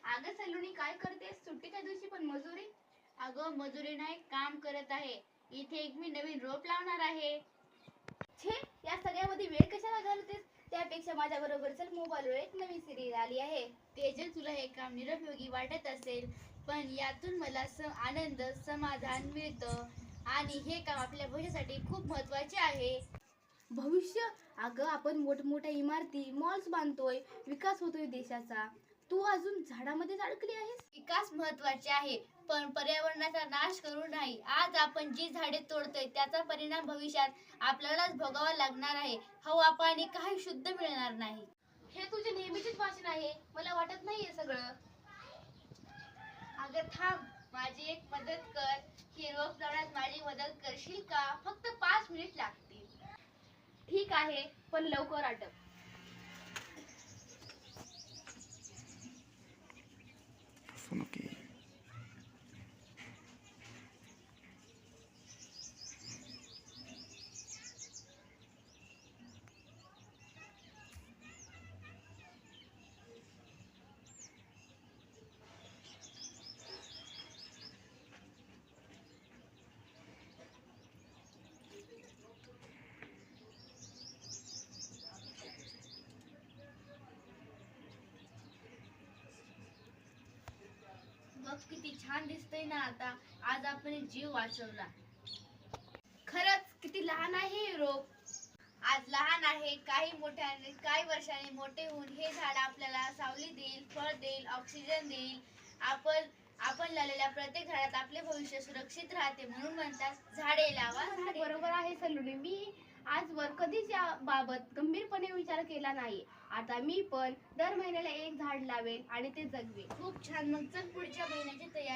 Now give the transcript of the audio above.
अगं सलुनी काय करतेस? सुट्टीच्या दिवशी पण मजुरी? अगं मजुरी नाही, काम करत आहे. इथे एक मी नवीन रोप लावणार आहे. छे, या सगळ्यामध्ये वेळ कशाला घालतेस? त्यापेक्षा माझ्या बरोबर चल, मोबाईलवर एक नवीन सिरीज आली आहे. तेजल, तुला हे काम निरुपयोगी वाटत असेल, पण यातून मला आनंद, समाधान मिळतं आणि हे काम आपल्या भविष्यासाठी खूप महत्वाचे आहे. भविष्य? अगं आपण मोठमोठ्या इमारती, मॉल्स बांधतोय, विकास होतोय देशाचा. तू अजून झाडामध्ये अडकली आहेस. विकास महत्वाचे आहे, पण पर्यावरणाचा नाश करू नाही. आज आपण जी झाडे तोडतोय त्याचा परिणाम भविष्यात आपल्यालाच भोगावा लागणार आहे. हवा पाणी काही शुद्ध मिळणार नाही. हे तुझे नेहमीचेच भाषण आहे, मला वाटत नाहीये सगळं. अगं थांब, माझी एक मदत कर. ही रोप लावण्यात माझी मदत करशील का? फक्त 5 मिनिट लागतील. ठीक आहे, पण लवकर आटप. बघ किती छान दिसतंय ना आता. आज आपण एक जीव वाचवला. खरंच किती लहान आहे हे रोप. आज लहान आहे, काही वर्षांनी मोठे होऊन हे झाड आपल्याला सावली देईल, फळ देईल, ऑक्सिजन देईल. आपण लावलेल्या प्रत्येक झाडात आपले भविष्य सुरक्षित राहते. म्हणून म्हणतात, झाडे लावा झाडे. बरोबर आहे सलुनी, मी आजवर कधीच या बाबत गंभीरपणे विचार केला नाही. आता मी पण दर महिन्याला एक झाड लावेल आणि ते जगवेल. खूप छान. मग चल पुढच्या महिन्याची तयारी